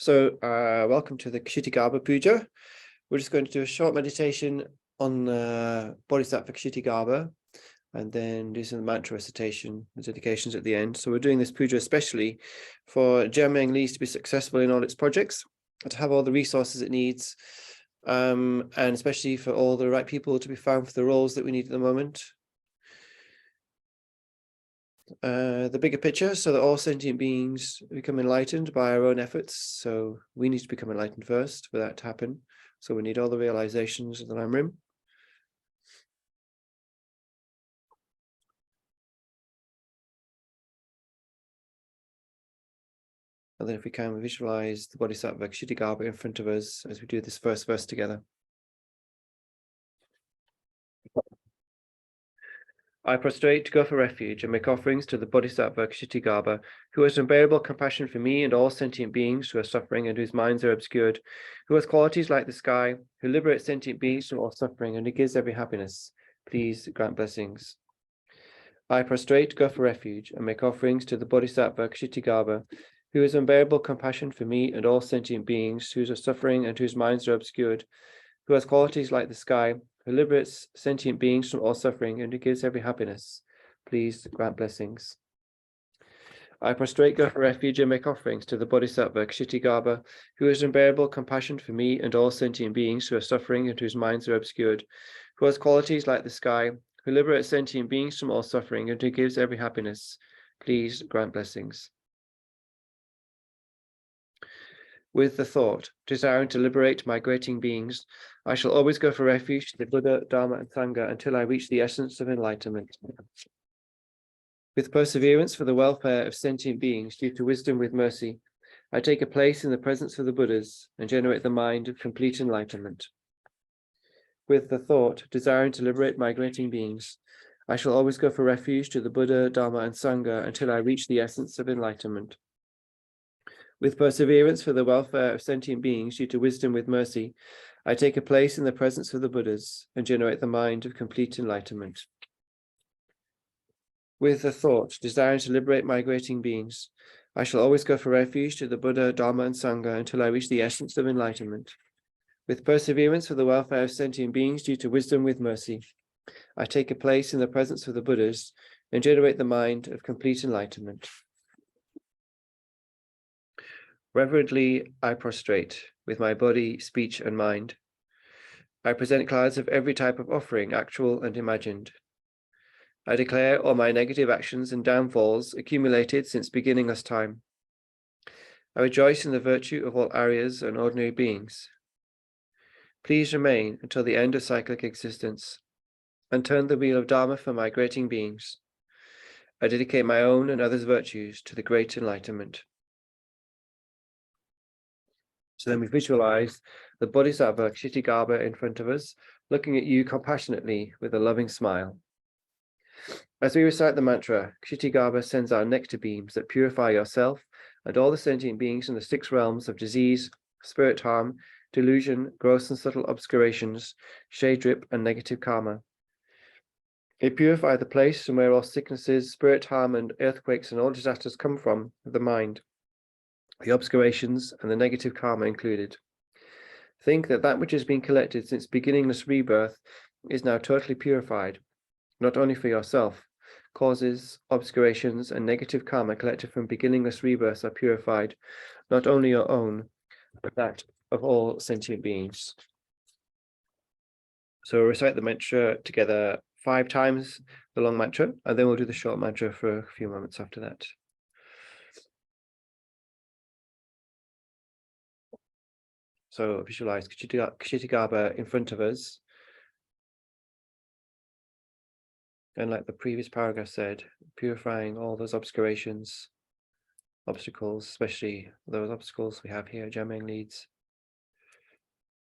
Welcome to the Kshitigarbha Puja. We're just going to do a short meditation on Bodhisattva Kshitigarbha and then do some mantra recitation and dedications at the end. So we're doing this puja especially for Jamyang Lee's to be successful in all its projects, to have all the resources it needs, and especially for all the right people to be found for the roles that we need at the moment. The bigger picture, so that all sentient beings become enlightened by our own efforts. So we need to become enlightened first for that to happen. So we need all the realizations of the Lamrim. And then if we can visualize the Bodhisattva Kshitigarbha in front of us as we do this first verse together. I prostrate to go for refuge and make offerings to the Bodhisattva Kshitigarbha, who has unbearable compassion for me and all sentient beings who are suffering and whose minds are obscured, who has qualities like the sky, who liberates sentient beings from all suffering and who gives every happiness. Please grant blessings. I prostrate to go for refuge and make offerings to the Bodhisattva Kshitigarbha, who has unbearable compassion for me and all sentient beings who are suffering and whose minds are obscured, who has qualities like the sky, who liberates sentient beings from all suffering and who gives every happiness. Please grant blessings. I prostrate, go for refuge and make offerings to the Bodhisattva Kshitigarbha, who has unbearable compassion for me and all sentient beings who are suffering and whose minds are obscured, who has qualities like the sky, who liberates sentient beings from all suffering and who gives every happiness. Please grant blessings. With the thought, desiring to liberate migrating beings, I shall always go for refuge to the Buddha, Dharma, and Sangha until I reach the essence of enlightenment. With perseverance for the welfare of sentient beings due to wisdom with mercy, I take a place in the presence of the Buddhas and generate the mind of complete enlightenment. With the thought, desiring to liberate migrating beings, I shall always go for refuge to the Buddha, Dharma, and Sangha until I reach the essence of enlightenment. With perseverance for the welfare of sentient beings due to wisdom with mercy, I take a place in the presence of the Buddhas and generate the mind of complete enlightenment. With the thought, desiring to liberate migrating beings, I shall always go for refuge to the Buddha, Dharma, and Sangha until I reach the essence of enlightenment. With perseverance for the welfare of sentient beings due to wisdom with mercy, I take a place in the presence of the Buddhas and generate the mind of complete enlightenment. Reverently, I prostrate with my body, speech, and mind. I present clouds of every type of offering, actual and imagined. I declare all my negative actions and downfalls accumulated since beginningless time. I rejoice in the virtue of all Aryas and ordinary beings. Please remain until the end of cyclic existence and turn the wheel of Dharma for migrating beings. I dedicate my own and others' virtues to the great enlightenment. So then we visualize the Bodhisattva Kshitigarbha in front of us, looking at you compassionately with a loving smile. As we recite the mantra, Kshitigarbha sends out nectar beams that purify yourself and all the sentient beings in the 6 realms of disease, spirit harm, delusion, gross and subtle obscurations, shade drip, and negative karma. They purify the place from where all sicknesses, spirit harm, and earthquakes and all disasters come from, the mind, the obscurations and the negative karma included. Think that which has been collected since beginningless rebirth is now totally purified, not only for yourself. Causes, obscurations, and negative karma collected from beginningless rebirths are purified, not only your own, but that of all sentient beings. So we'll recite the mantra together 5 times, the long mantra, and then we'll do the short mantra for a few moments after that. So visualize Kshitigarbha in front of us. And like the previous paragraph said, purifying all those obscurations, obstacles, especially those obstacles we have here, Jamyang leads,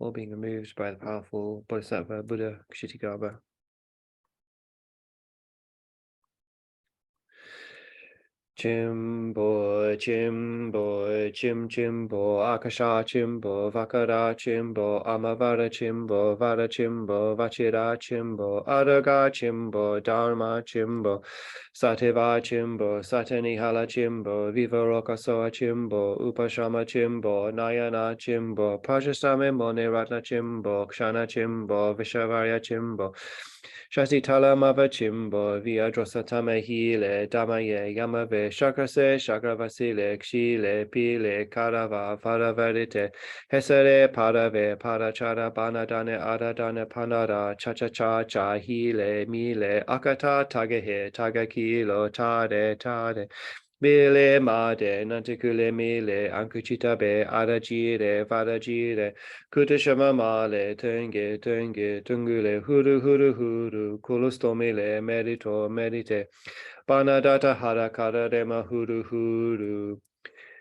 all being removed by the powerful Bodhisattva Buddha Kshitigarbha. Chimbo, chimbo, chimbo, akasha chimbo, vakara chimbo, amavara chimbo, vara chimbo, vachira chimbo, araga chimbo, dharma chimbo, sativa chimbo, satanihala chimbo, vivaroka soa chimbo, upashama chimbo, nayana chimbo, pajasame mone ratna chimbo, kshana chimbo, vishavarya chimbo, Shasitala mava chimbo, via drosatame hile, damaye, yamave, shakrase, shakravasile, kshile, pile, karava, varavarite, hesere, parave, parachara, banadane, adadane, panada, cha cha, hile, mile, akata, tagehe, tagakilo, tade, tade. Mile made, nanticule mile, ankuchitabe, adagire, vadagire, kutashama male, tungule, huru, kulostomile, merito, medite, banadata harakara rema huru.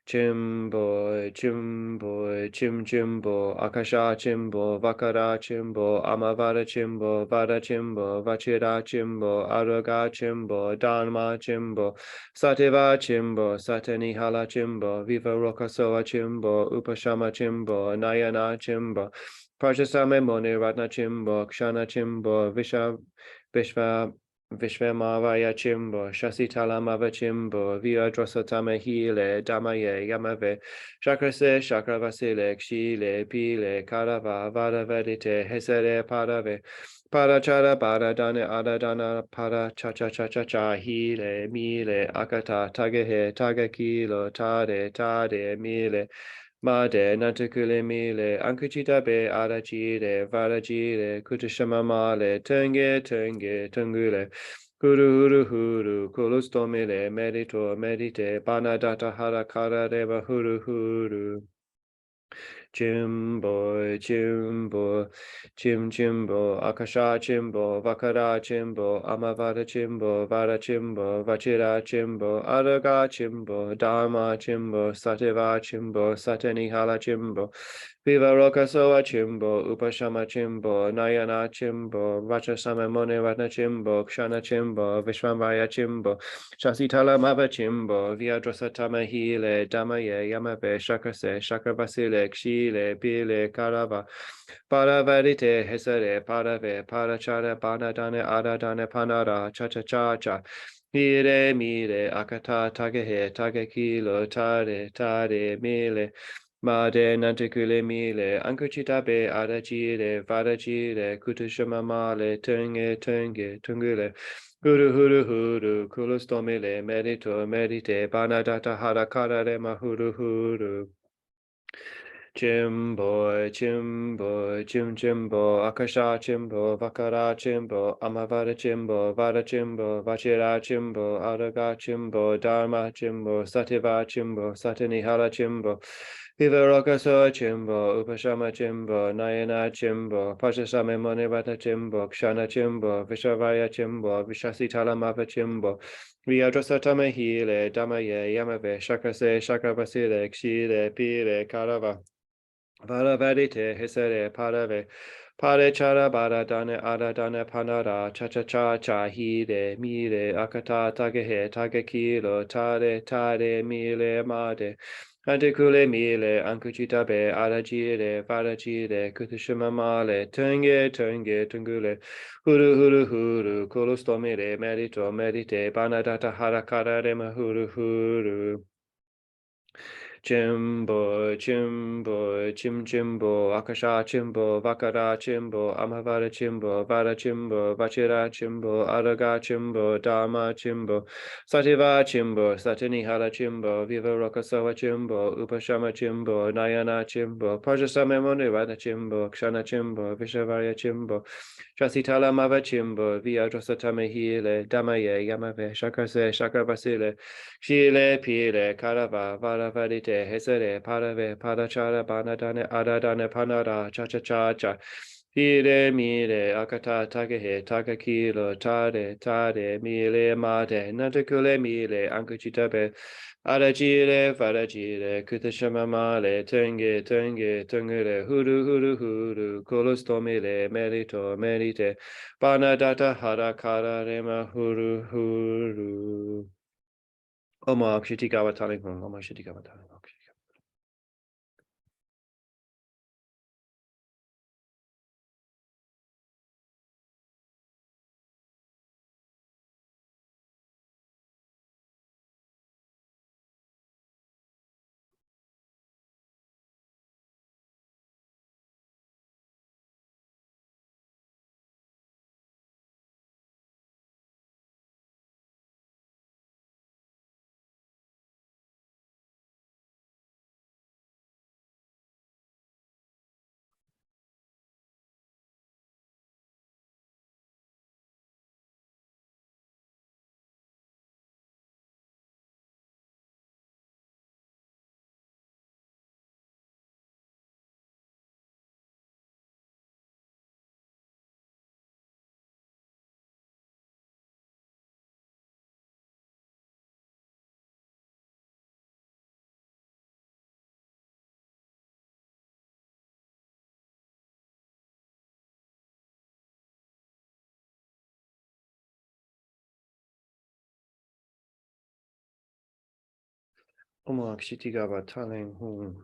Chimbo, chimbo, akasha chimbo, vakara chimbo, amavara chimbo, vada chimbo, vachira chimbo, aruga chimbo, dharma chimbo, sativa chimbo, satanihala chimbo, viva rokasoa chimbo, upashama chimbo, nayana chimbo, prajasame moni ratna chimbo, kshana chimbo, vishva Vishwamavaya chimbo, Shasitalamava chimbo, Via drosatama hile, Damaye, Yamave, Shakrase, Shakravasile, Kshile, Pile, Karava, Vadavedite, Hesere, Parave, Parachara, Paradana, Adadana, Para, cha, Hile, Mile, Akata, Tagehe, Tagakilo, Tade, Mile, Made, Nantakule Mile, Ankuchita be, Adachide, Vadachide, Kutashama Male, Tungule, huru, Kulustomile, medite, Banadata Harakara Deva huru. Chimbo, chimbo, akasha chimbo, vakara chimbo, amavara chimbo, vara chimbo, vachira chimbo, araga chimbo, dharma chimbo, sativa chimbo, satanihala chimbo, viva roka soa chimbo, upashama chimbo, nayana chimbo, vachasama mone ratna chimbo, kshana chimbo, vishvamvaya chimbo, Shasitala mava chimbo, viadrasatama hile, damaye, yamave, shakrase, shakravasile, kshile, pile, karava, paravarite, hesare, parave, parachara, banadane, adadane, panara, cha, hire, mire, akata, tagehe, tagakilo, tare, mile, Made nanticule mile, ankuchitabe, adagire, vadagire, kutushama male, tungule, huru, kulustomile, medite, banadata harakara rema huru. Chimbo, chimbo, akasha chimbo, vakara chimbo, amavara chimbo, vada chimbo, vachira chimbo, araga chimbo, dharma chimbo, sativa chimbo, satanihala chimbo, vivaroka soa chimbo, upashama chimbo, nayana chimbo, pachasame monivata chimbo, kshana chimbo, vishavaya chimbo, vishasitala mava chimbo, viadrasatama hile, damaye, yamave, shakrase, shakravasile, kshile, pile, karava, Varavadite hesere parave, pare chara baradane adadane panara, cha, hide, mire, akata, tagehe, tagakilo, tare, mile, made, anticule mile, ankuchitabe, adagire, varagire, kutushima male, tungule, huru, kolostomire, medite, banadata harakara rema huru. Chimbo, chimbo, akasha chimbo, vakara chimbo, amavara chimbo, vara chimbo, vachira chimbo, araga chimbo, dharma chimbo, sativa chimbo, satanihala chimbo, viva rokasawa chimbo, upashama chimbo, nayana chimbo, pajasame monirana chimbo, kshana chimbo, vishavarya chimbo, Shasitala mava chimbo, via drosatame hile, damaye, yamave, shakrase, shakravasile, shile, pile, karava, varavadite, hesere, parave, padachara, banadane, adadane, panara, cha, hile, mile, akata, tagehe, tagakilo, tare, mile, made, nantakule, mile, ankuchitabe, adagire, vadagire, kutashama male, tungule, huru, kolostomile, medite, banadata harakara rema huru. Oma Kshitigarbha Taling Hung, Oma Kshitigarbha Taling Hung. Oma Kshitigarbha Taling Hung.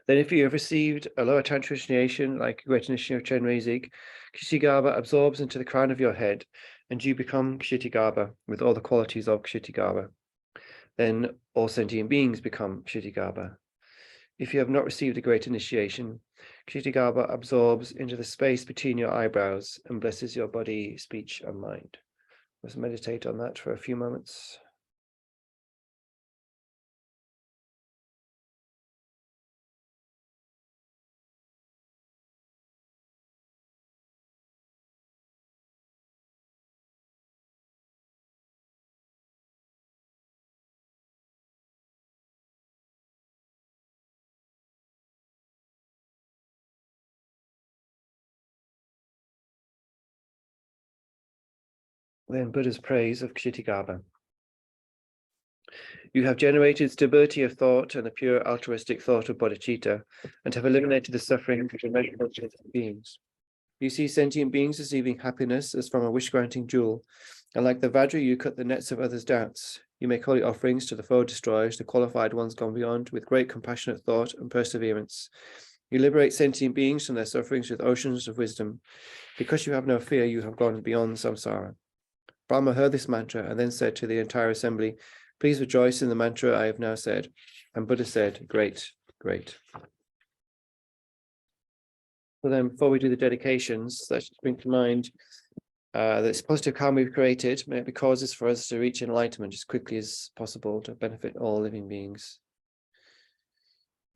Then if you have received a lower tantra initiation, like a great initiation of Chenrezig, Kshitigarbha absorbs into the crown of your head, and you become Kshitigarbha with all the qualities of Kshitigarbha. Then all sentient beings become Kshitigarbha. If you have not received a great initiation, Kshitigarbha absorbs into the space between your eyebrows and blesses your body, speech, and mind. Let's meditate on that for a few moments. Then Buddha's praise of Kshitigarbha. You have generated stability of thought and the pure altruistic thought of bodhicitta, and have eliminated the suffering of immeasurable sentient beings. You see sentient beings receiving happiness as from a wish-granting jewel, and like the Vajra, you cut the nets of others' doubts. You make holy offerings to the foe destroyers, the qualified ones gone beyond, with great compassionate thought and perseverance. You liberate sentient beings from their sufferings with oceans of wisdom. Because you have no fear, you have gone beyond samsara. Brahma heard this mantra and then said to the entire assembly, "Please rejoice in the mantra I have now said." And Buddha said, "Great, great." So then before we do the dedications, let's just bring to mind this positive karma we've created may be causes for us to reach enlightenment as quickly as possible to benefit all living beings.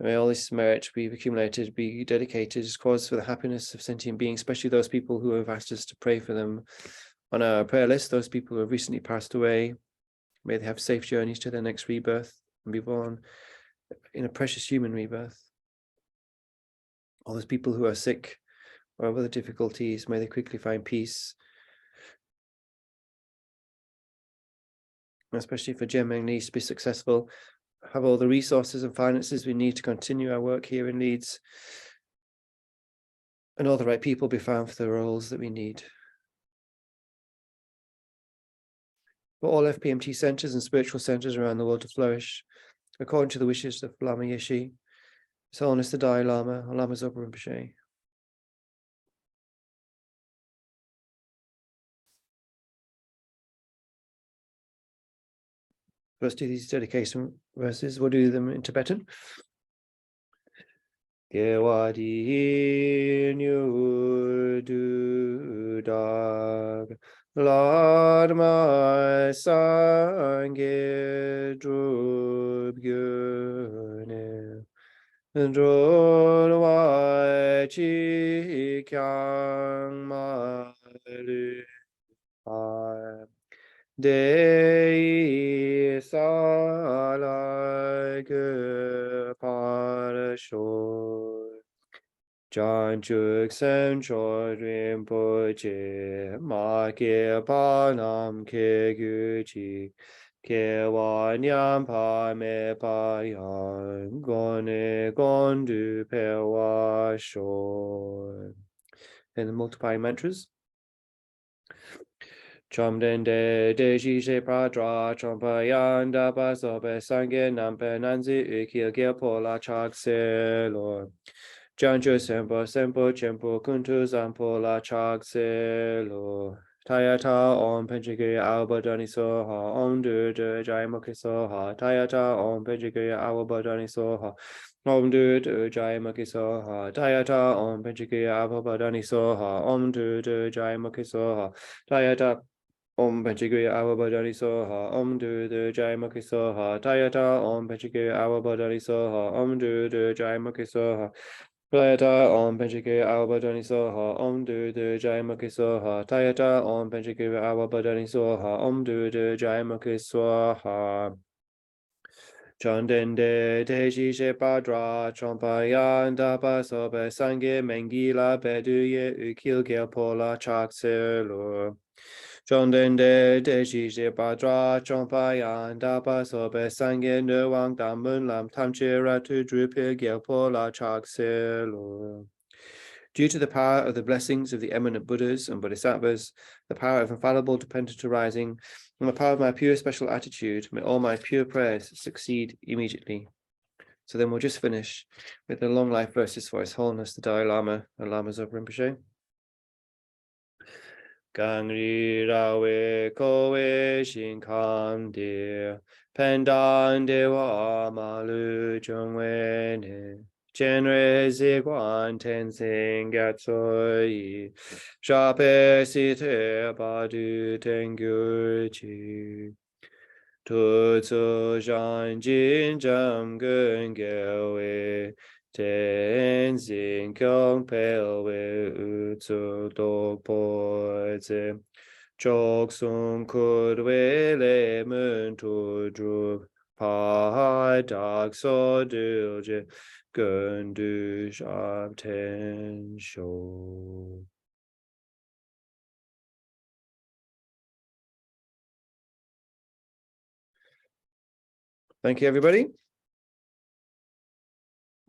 May all this merit we've accumulated be dedicated as cause for the happiness of sentient beings, especially those people who have asked us to pray for them on our prayer list, those people who have recently passed away. May they have safe journeys to their next rebirth and be born in a precious human rebirth. All those people who are sick or have other difficulties, may they quickly find peace. Especially for Jem and Niece to be successful, have all the resources and finances we need to continue our work here in Leeds, and all the right people be found for the roles that we need. For all FPMT centres and spiritual centres around the world to flourish, according to the wishes of Lama Yeshe, His Holiness the Dalai Lama, or Lama Zopa Rinpoche. Let's do these dedication verses. We'll do them in Tibetan. Gewadi Nyu Du Dag Lord my Sangye Drub Gyune Drol Wai Chi Kyang Ma Lu Ai Dei Salai Ge Parashoi John Chuk Sen Chor Rinpoche Ma Ke Panam Ke Gyuchi Ke Wanyam Pa Me Pa Yan Gone Gondu Pe Wa Shoi. And the multiplying mantras. Chomdende deji she pradra chompayan dapa sobe sange nampe nanzi ukil pola chak se lo. Janju sempo sempo chempo kuntu zampo la chak se lo. Tayata om penchigiri albadani soha om du du jai mukhi soha. Tayata om penchigiri albadani soha. Om du du jai mukhi soha. Tayata om penchigiri albadani soha. Om du du jai mukhi soha. Tayata Om Panchagriya Avabhadani Soha, Om Du Jai Mukhi Soha, Tayata Om Panchagriya Avabhadani Soha, Om Du Jai Mukhi Soha, Tayata Om Panchagriya Avabhadani Soha, Om Du Jai Mukhi Soha, Tayata Om Panchagriya Avabhadani Soha, Om Du Jai Mukhi Soha. Chandende Teji Shepadra Chompayan Dapa Sobe Sange Mengila Beduye Ukil Pola Chak Selur. Chondende Deji Shepadra Chompayan Dapa Sobe Sange Nuang Damun Lam Tamchira Tu Drupil Pola Chak Selur. Due to the power of the blessings of the eminent Buddhas and Bodhisattvas, the power of infallible dependent arising, and the power of my pure special attitude, may all my pure prayers succeed immediately. So then we'll just finish with the long life verses for His Holiness the Dalai Lama and Lamas of Rinpoche. Gangri rawe kowe shinkam de pendan dewa malu jongwe ne. Genre ziguan tensing gatsoi shape site badu tengyuchi. Tutsu shan jin jam gun gewe tenzin kyong pelwe utsu dokpo ze chok sun kudwe le mun tu druk pai dak so dulje gun du shab ten sho. Thank you, everybody.